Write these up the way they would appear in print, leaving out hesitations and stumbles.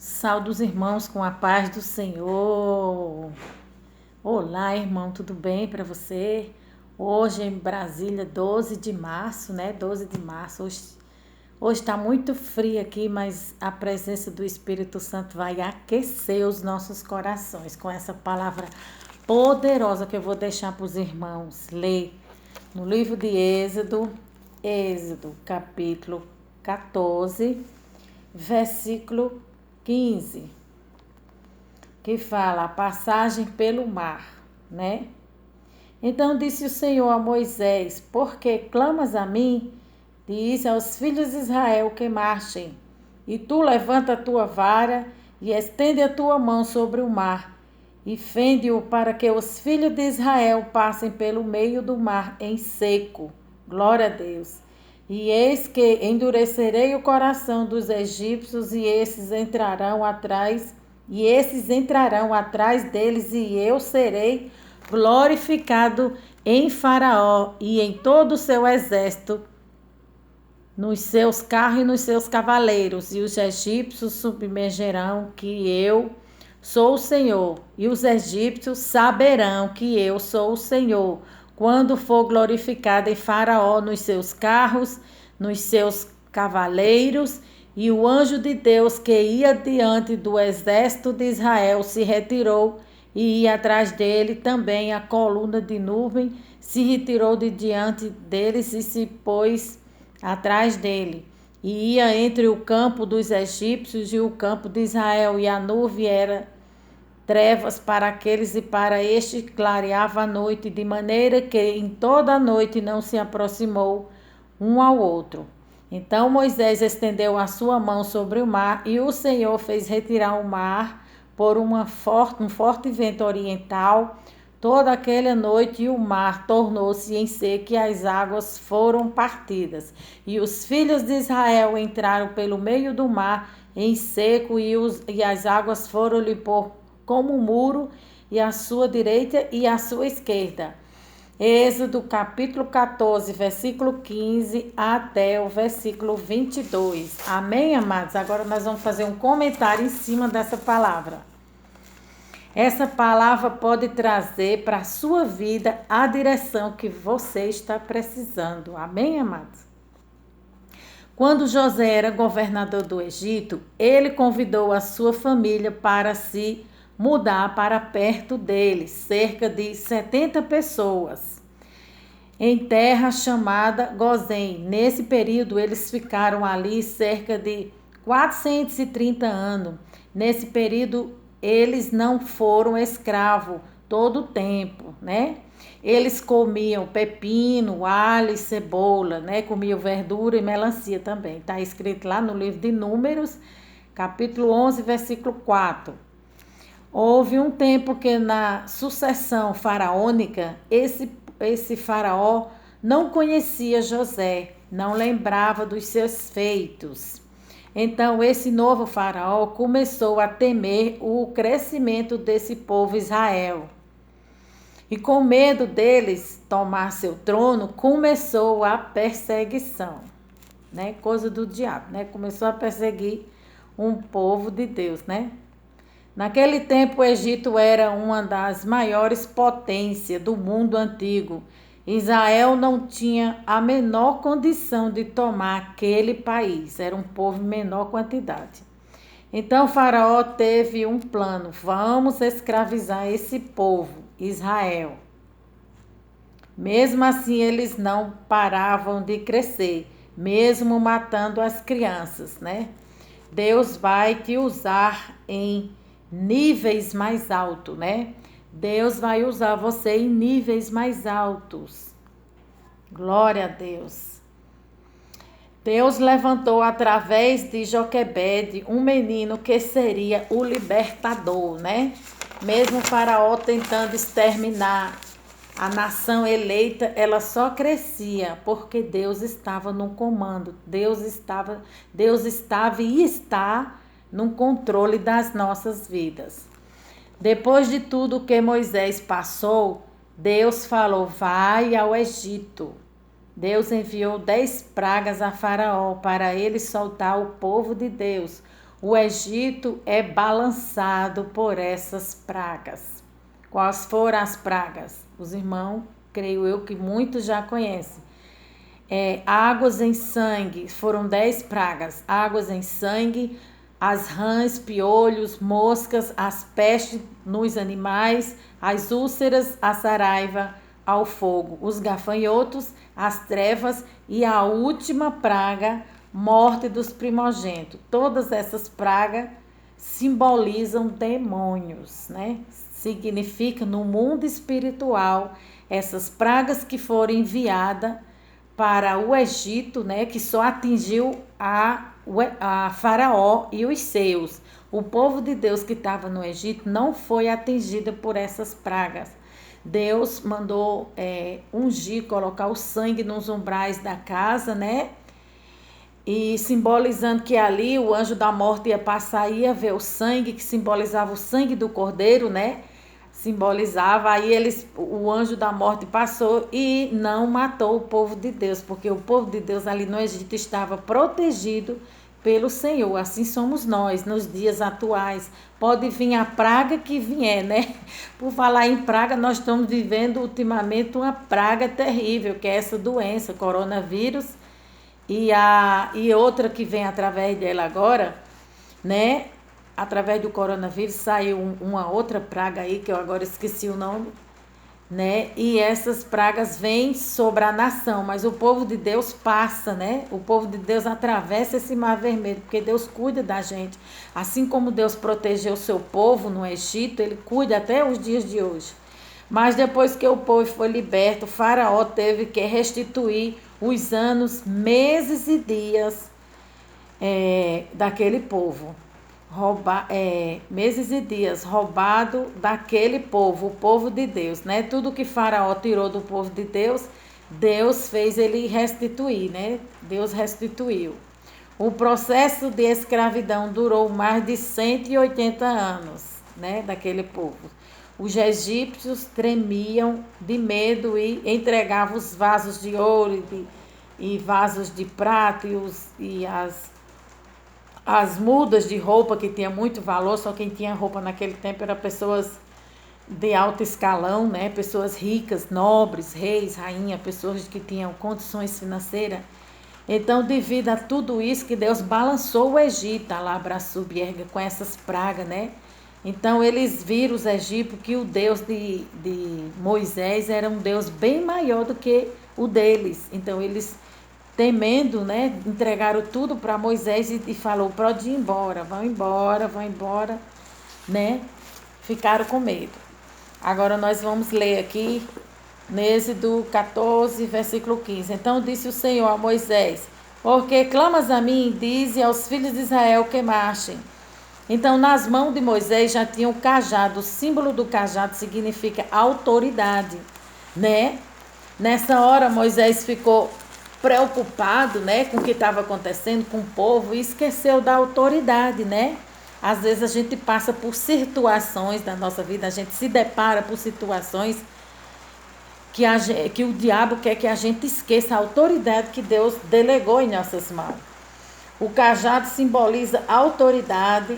Saúde os irmãos com a paz do Senhor. Olá, irmão, tudo bem para você? Hoje em Brasília, 12 de março, né? 12 de março. Hoje está muito frio aqui, mas a presença do Espírito Santo vai aquecer os nossos corações com essa palavra poderosa que eu vou deixar para os irmãos ler no livro de Êxodo, capítulo 14, versículo 15, que fala a passagem pelo mar, né? Então disse o Senhor a Moisés: Por que clamas a mim? Diz aos filhos de Israel que marchem. E tu levanta a tua vara e estende a tua mão sobre o mar, e fende-o para que os filhos de Israel passem pelo meio do mar em seco. Glória a Deus. E eis que endurecerei o coração dos egípcios, e esses entrarão atrás deles, e eu serei glorificado em Faraó e em todo o seu exército, nos seus carros e nos seus cavaleiros, e os egípcios submergerão que eu sou o Senhor, e os egípcios saberão que eu sou o Senhor, quando for glorificado em Faraó nos seus carros, nos seus cavaleiros. E o anjo de Deus que ia diante do exército de Israel se retirou, e ia atrás dele também a coluna de nuvem, se retirou de diante deles e se pôs atrás dele. E ia entre o campo dos egípcios e o campo de Israel, e a nuvem era trevas para aqueles e para este clareava a noite, de maneira que em toda a noite não se aproximou um ao outro. Então Moisés estendeu a sua mão sobre o mar, e o Senhor fez retirar o mar por um forte vento oriental toda aquela noite, e o mar tornou-se em seco, e as águas foram partidas. E os filhos de Israel entraram pelo meio do mar em seco, e as águas foram-lhe por como um muro, e à sua direita e à sua esquerda. Êxodo capítulo 14, versículo 15 até o versículo 22. Amém, amados? Agora nós vamos fazer um comentário em cima dessa palavra. Essa palavra pode trazer para a sua vida a direção que você está precisando. Amém, amados? Quando José era governador do Egito, ele convidou a sua família para se mudar para perto dele, cerca de 70 pessoas, em terra chamada Gozém. Nesse período, eles ficaram ali cerca de 430 anos. Nesse período, eles não foram escravos todo o tempo, né? Eles comiam pepino, alho e cebola, né? Comiam verdura e melancia também. Está escrito lá no livro de Números, capítulo 11, versículo 4. Houve um tempo que na sucessão faraônica, esse faraó não conhecia José, não lembrava dos seus feitos. Então esse novo faraó começou a temer o crescimento desse povo Israel. E com medo deles tomar seu trono, começou a perseguição, né? Coisa do diabo, né? Começou a perseguir um povo de Deus, né? Naquele tempo, o Egito era uma das maiores potências do mundo antigo. Israel não tinha a menor condição de tomar aquele país, era um povo em menor quantidade. Então, Faraó teve um plano: vamos escravizar esse povo, Israel. Mesmo assim, eles não paravam de crescer, mesmo matando as crianças, né? Deus vai te usar em níveis mais altos, né? Deus vai usar você em níveis mais altos. Glória a Deus. Deus levantou através de Joquebede um menino que seria o libertador, né? Mesmo Faraó tentando exterminar a nação eleita, ela só crescia porque Deus estava no comando. Deus estava e está no controle das nossas vidas. Depois de tudo que Moisés passou, Deus falou: vai ao Egito. Deus enviou 10 pragas a Faraó para ele soltar o povo de Deus. o Egito é balançado por essas pragas. Quais foram as pragas? Os irmãos, creio eu que muitos já conhecem. Águas em sangue, foram 10 pragas. Águas em sangue, as rãs, piolhos, moscas, as pestes nos animais, as úlceras, a saraiva, ao fogo, os gafanhotos, as trevas e a última praga, morte dos primogênitos. Todas essas pragas simbolizam demônios, né? Significa no mundo espiritual essas pragas que foram enviadas para o Egito, né, que só atingiu a Faraó e os seus. O povo de Deus que estava no Egito não foi atingido por essas pragas. Deus mandou ungir, colocar o sangue nos umbrais da casa, né? E simbolizando que ali o anjo da morte ia passar, ia ver o sangue, que simbolizava o sangue do cordeiro, né? Simbolizava, aí o anjo da morte passou e não matou o povo de Deus, porque o povo de Deus ali no Egito estava protegido pelo Senhor. Assim somos nós nos dias atuais. Pode vir a praga que vier, né? Por falar em praga, nós estamos vivendo ultimamente uma praga terrível, que é essa doença, coronavírus, e outra que vem através dela agora, né? Através do coronavírus saiu uma outra praga aí, que eu agora esqueci o nome, né? E essas pragas vêm sobre a nação, mas o povo de Deus passa, né? O povo de Deus atravessa esse mar vermelho, porque Deus cuida da gente. Assim como Deus protegeu o seu povo no Egito, ele cuida até os dias de hoje. Mas depois que o povo foi liberto, o Faraó teve que restituir os anos, meses e dias daquele povo. Meses e dias roubado daquele povo, o povo de Deus, né? Tudo que Faraó tirou do povo de Deus, Deus fez ele restituir, né? Deus restituiu. O processo de escravidão durou mais de 180 anos, né? Daquele povo. Os egípcios tremiam de medo e entregavam os vasos de ouro e vasos de prata e as mudas de roupa que tinha muito valor. Só quem tinha roupa naquele tempo eram pessoas de alto escalão, né? Pessoas ricas, nobres, reis, rainha, pessoas que tinham condições financeiras. Então, devido a tudo isso, que Deus balançou o Egito, a Labraçubierga, com essas pragas, né? Então, eles viram os egípcios que o Deus de Moisés era um Deus bem maior do que o deles. Então, eles, temendo, né, entregaram tudo para Moisés e falou: pode ir embora, vão embora, né? Ficaram com medo. Agora nós vamos ler aqui, no Êxodo 14, versículo 15. Então disse o Senhor a Moisés: porque clamas a mim, dize aos filhos de Israel que marchem. Então, nas mãos de Moisés já tinha o cajado. O símbolo do cajado significa autoridade, né? Nessa hora, Moisés ficou preocupado, né, com o que estava acontecendo com o povo e esqueceu da autoridade, né? Às vezes a gente passa por situações da nossa vida, a gente se depara por situações que o diabo quer que a gente esqueça a autoridade que Deus delegou em nossas mãos. O cajado simboliza autoridade,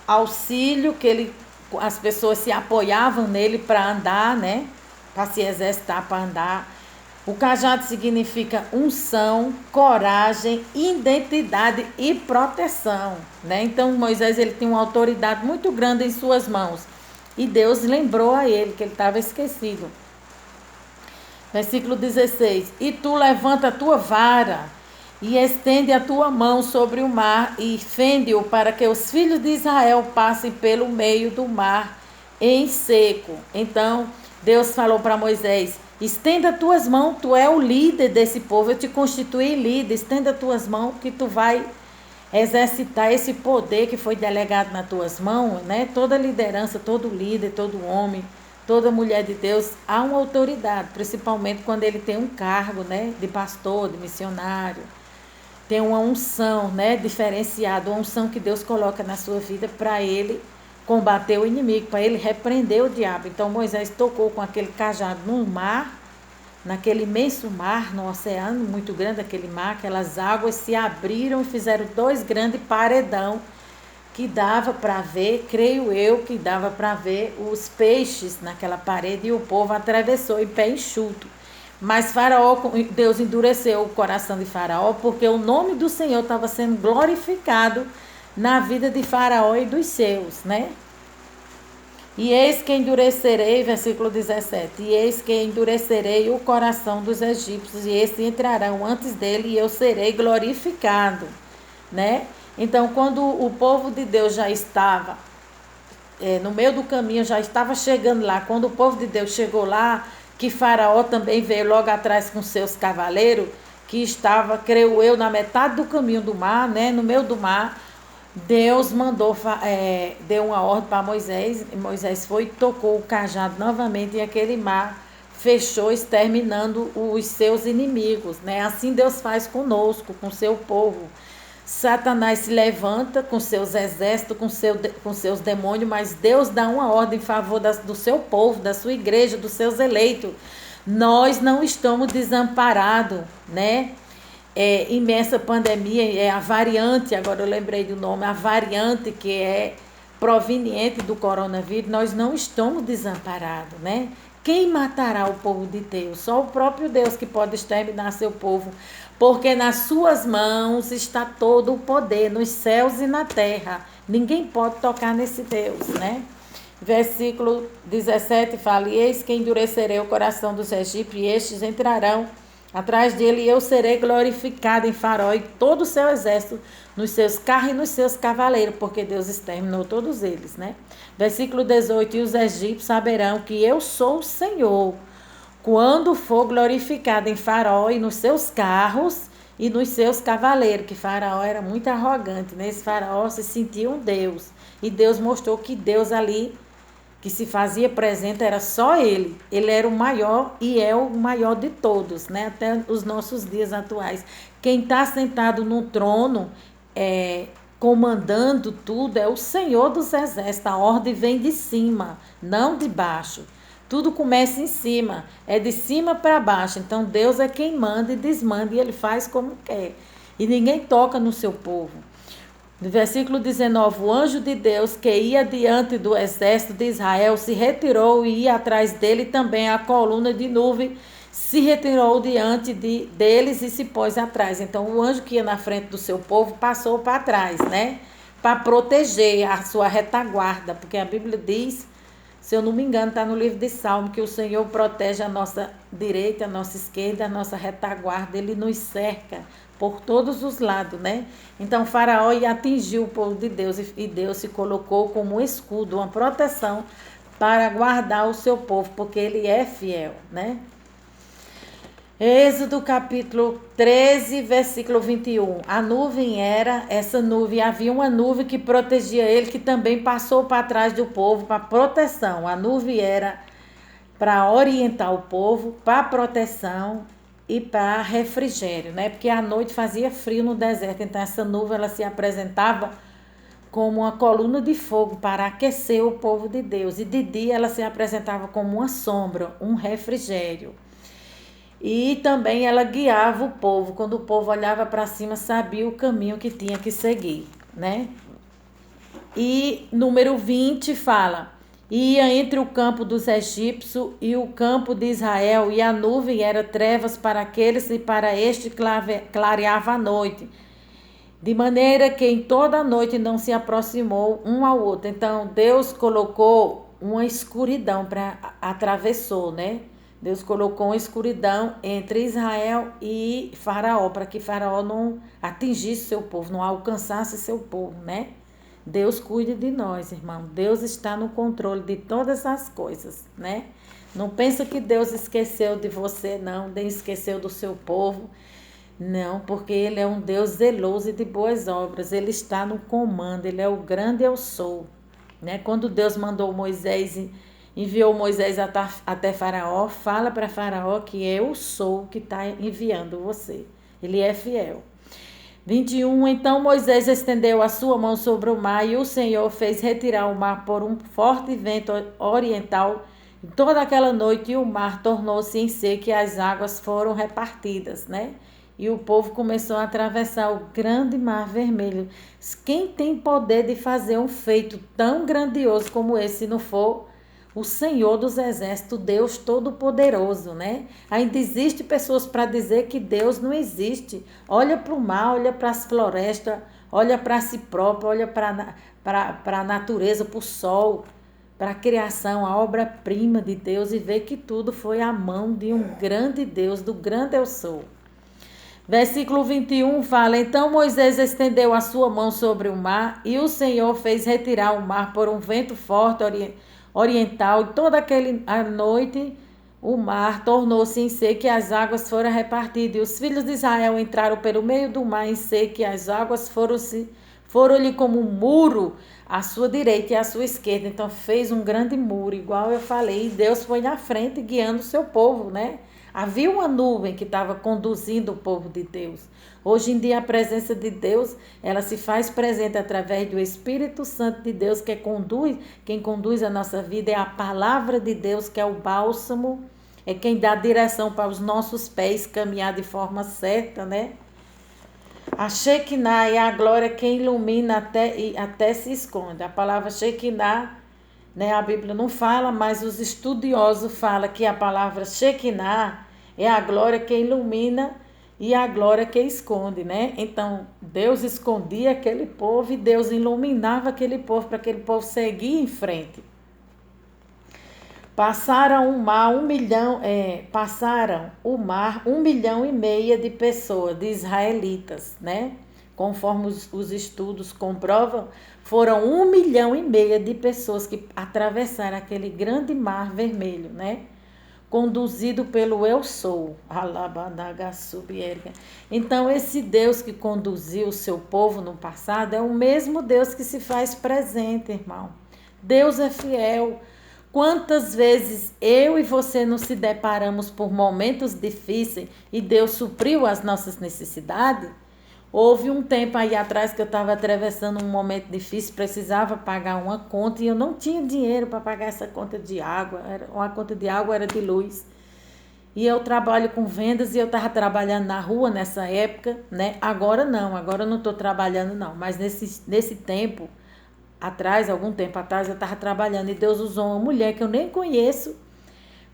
auxílio, que as pessoas se apoiavam nele para andar, né? Para se exercitar, para andar. O cajado significa unção, coragem, identidade e proteção, né? Então Moisés, ele tinha uma autoridade muito grande em suas mãos. E Deus lembrou a ele que ele estava esquecido. Versículo 16. E tu levanta a tua vara e estende a tua mão sobre o mar e fende-o para que os filhos de Israel passem pelo meio do mar em seco. Então Deus falou para Moisés: estenda as tuas mãos, tu é o líder desse povo, eu te constituí líder, estenda as tuas mãos que tu vai exercitar esse poder que foi delegado nas tuas mãos, né? Toda liderança, todo líder, todo homem, toda mulher de Deus, há uma autoridade, principalmente quando ele tem um cargo, né? De pastor, de missionário. Tem uma unção, né, diferenciada, uma unção que Deus coloca na sua vida para ele combater o inimigo, para ele repreender o diabo. Então Moisés tocou com aquele cajado no mar, naquele imenso mar, no oceano muito grande, aquele mar, aquelas águas se abriram e fizeram 2 grandes paredão que dava para ver, creio eu, que dava para ver os peixes naquela parede e o povo atravessou em pé enxuto. Mas Faraó, Deus endureceu o coração de Faraó, porque o nome do Senhor estava sendo glorificado na vida de Faraó e dos seus, né? E eis que endurecerei, versículo 17, e eis que endurecerei o coração dos egípcios, e estes entrarão antes dele, e eu serei glorificado, né? Então, quando o povo de Deus já estava no meio do caminho, já estava chegando lá, quando o povo de Deus chegou lá, que Faraó também veio logo atrás com seus cavaleiros, que estava, creio eu, na metade do caminho do mar, né? No meio do mar, Deus deu uma ordem para Moisés, e Moisés foi e tocou o cajado novamente e aquele mar fechou, exterminando os seus inimigos, né? Assim Deus faz conosco, com seu povo. Satanás se levanta com seus exércitos, com seus demônios, mas Deus dá uma ordem em favor do seu povo, da sua igreja, dos seus eleitos. Nós não estamos desamparados, né? Imensa pandemia, é a variante, agora eu lembrei do nome, a variante que é proveniente do coronavírus, nós não estamos desamparados, né? Quem matará o povo de Deus? Só o próprio Deus que pode exterminar seu povo, porque nas suas mãos está todo o poder, nos céus e na terra. Ninguém pode tocar nesse Deus, né? Versículo 17 fala, e eis que endurecerei o coração dos egípcios, e estes entrarão atrás dele, e eu serei glorificado em Faraó e todo o seu exército, nos seus carros e nos seus cavaleiros, porque Deus exterminou todos eles, né? Versículo 18, e os egípcios saberão que eu sou o Senhor, quando for glorificado em Faraó e nos seus carros e nos seus cavaleiros, que Faraó era muito arrogante, né? Esse Faraó se sentia um Deus, e Deus mostrou que Deus ali, que se fazia presente, era só ele. Ele era o maior e é o maior de todos, né? Até os nossos dias atuais. Quem está sentado no trono, comandando tudo, é o Senhor dos Exércitos. A ordem vem de cima, não de baixo. Tudo começa em cima, é de cima para baixo. Então Deus é quem manda e desmanda, e ele faz como quer. E ninguém toca no seu povo. No versículo 19, o anjo de Deus que ia diante do exército de Israel se retirou e ia atrás dele também a coluna de nuvem se retirou diante deles e se pôs atrás. Então o anjo que ia na frente do seu povo passou para trás, né? Para proteger a sua retaguarda, porque a Bíblia diz, se eu não me engano, está no livro de Salmo, que o Senhor protege a nossa direita, a nossa esquerda, a nossa retaguarda, ele nos cerca por todos os lados, né? Então Faraó ia atingir o povo de Deus e Deus se colocou como um escudo, uma proteção para guardar o seu povo, porque ele é fiel, né? Êxodo capítulo 13, versículo 21. A nuvem havia uma nuvem que protegia ele, que também passou para trás do povo para proteção. A nuvem era para orientar o povo, para proteção e para refrigério, né? Porque à noite fazia frio no deserto, então essa nuvem ela se apresentava como uma coluna de fogo para aquecer o povo de Deus, e de dia ela se apresentava como uma sombra, um refrigério. E também ela guiava o povo, quando o povo olhava para cima, sabia o caminho que tinha que seguir, né? E número 20 fala, ia entre o campo dos egípcios e o campo de Israel, e a nuvem era trevas para aqueles, e para este clareava a noite, de maneira que em toda a noite não se aproximou um ao outro. Então Deus colocou uma escuridão atravessou, né? Deus colocou uma escuridão entre Israel e Faraó, para que Faraó não atingisse seu povo, não alcançasse seu povo, né? Deus cuida de nós, irmão. Deus está no controle de todas as coisas, né? Não pensa que Deus esqueceu de você, não. Nem esqueceu do seu povo. Não, porque Ele é um Deus zeloso e de boas obras. Ele está no comando. Ele é o grande eu sou, né? Quando Deus mandou enviou Moisés até Faraó, fala para Faraó que eu sou que está enviando você. Ele é fiel. 21, então Moisés estendeu a sua mão sobre o mar, e o Senhor fez retirar o mar por um forte vento oriental toda aquela noite, e o mar tornou-se em seco e as águas foram repartidas, né? e o povo começou a atravessar o grande mar vermelho. Quem tem poder de fazer um feito tão grandioso como esse, se não for o Senhor dos Exércitos, Deus Todo-Poderoso, né? Ainda existe pessoas para dizer que Deus não existe. Olha para o mar, olha para as florestas, olha para si próprio, olha para a natureza, para o sol, para a criação, a obra-prima de Deus, e vê que tudo foi a mão de um grande Deus, do grande eu sou. Versículo 21 fala: Então Moisés estendeu a sua mão sobre o mar, e o Senhor fez retirar o mar por um vento forte oriental, e toda a noite o mar tornou-se em seco e as águas foram repartidas. E os filhos de Israel entraram pelo meio do mar em seco, e as águas foram-lhe como um muro à sua direita e à sua esquerda. Então fez um grande muro, igual eu falei, e Deus foi na frente guiando o seu povo, né? Havia uma nuvem que estava conduzindo o povo de Deus. Hoje em dia a presença de Deus, ela se faz presente através do Espírito Santo de Deus, quem conduz a nossa vida é a palavra de Deus, que é o bálsamo, é quem dá direção para os nossos pés caminhar de forma certa, né? A Shekinah é a glória que ilumina até se esconde. A palavra Shekinah, né, a Bíblia não fala, mas os estudiosos falam que a palavra Shekinah é a glória que ilumina e a glória que esconde, né? Então, Deus escondia aquele povo e Deus iluminava aquele povo para aquele povo seguir em frente. Passaram o mar 1,5 milhão de pessoas, de israelitas, né? Conforme os estudos comprovam, foram 1,5 milhão de pessoas que atravessaram aquele grande mar vermelho, né? Conduzido pelo Eu Sou. Então, esse Deus que conduziu o seu povo no passado é o mesmo Deus que se faz presente, irmão. Deus é fiel. Quantas vezes eu e você não se deparamos por momentos difíceis e Deus supriu as nossas necessidades? Houve um tempo aí atrás que eu estava atravessando um momento difícil, precisava pagar uma conta e eu não tinha dinheiro para pagar essa conta de água. Uma conta de água era de luz. E eu trabalho com vendas e eu estava trabalhando na rua nessa época, né? Agora eu não estou trabalhando não, mas nesse tempo atrás, algum tempo atrás, eu estava trabalhando e Deus usou uma mulher que eu nem conheço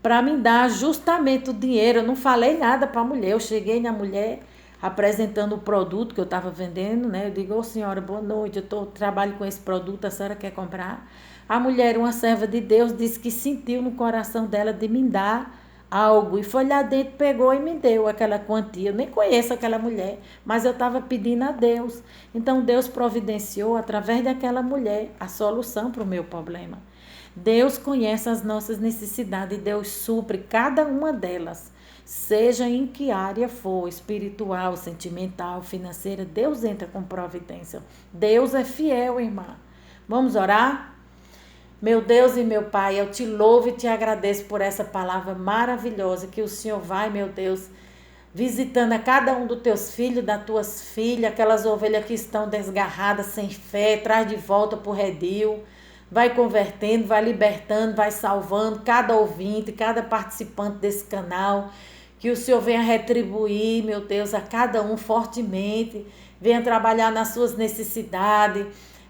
para me dar justamente o dinheiro. Eu não falei nada para a mulher, eu cheguei na mulher apresentando o produto que eu estava vendendo, né? Eu digo: ô senhora, boa noite, trabalho com esse produto, a senhora quer comprar? A mulher, uma serva de Deus, disse que sentiu no coração dela de me dar algo, e foi lá dentro, pegou e me deu aquela quantia. Eu nem conheço aquela mulher, mas eu estava pedindo a Deus. Então Deus providenciou através daquela mulher a solução para o meu problema. Deus conhece as nossas necessidades e Deus supre cada uma delas, seja em que área for, espiritual, sentimental, financeira. Deus entra com providência. Deus é fiel, irmã. Vamos orar? Meu Deus e meu Pai, eu te louvo e te agradeço por essa palavra maravilhosa que o Senhor vai, meu Deus, visitando a cada um dos teus filhos, das tuas filhas, aquelas ovelhas que estão desgarradas, sem fé, traz de volta para o redil, vai convertendo, vai libertando, vai salvando cada ouvinte, cada participante desse canal, que o Senhor venha retribuir, meu Deus, a cada um fortemente, venha trabalhar nas suas necessidades,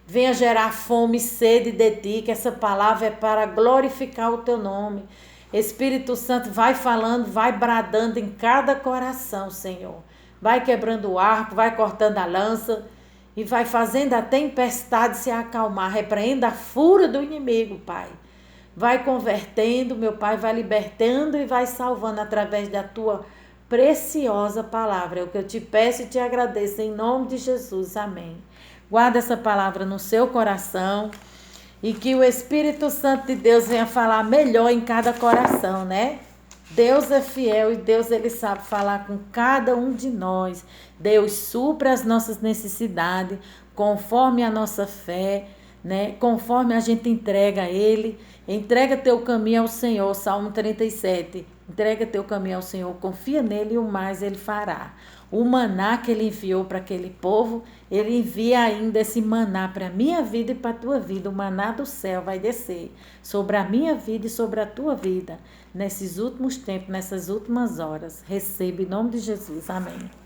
venha gerar fome e sede de ti, que essa palavra é para glorificar o teu nome. Espírito Santo, vai falando, vai bradando em cada coração, Senhor. Vai quebrando o arco, vai cortando a lança e vai fazendo a tempestade se acalmar. Repreenda a fúria do inimigo, Pai. Vai convertendo, meu Pai, vai libertando e vai salvando através da tua preciosa palavra. É o que eu te peço e te agradeço em nome de Jesus. Amém. Guarda essa palavra no seu coração e que o Espírito Santo de Deus venha falar melhor em cada coração, né? Deus é fiel e Deus, ele sabe falar com cada um de nós. Deus supre as nossas necessidades conforme a nossa fé, né? Conforme a gente entrega a ele. Entrega teu caminho ao Senhor, Salmo 37. Entrega teu caminho ao Senhor, confia nele e o mais ele fará. O maná que ele enviou para aquele povo, ele envia ainda esse maná para a minha vida e para a tua vida. O maná do céu vai descer sobre a minha vida e sobre a tua vida, nesses últimos tempos, nessas últimas horas. Receba em nome de Jesus. Amém.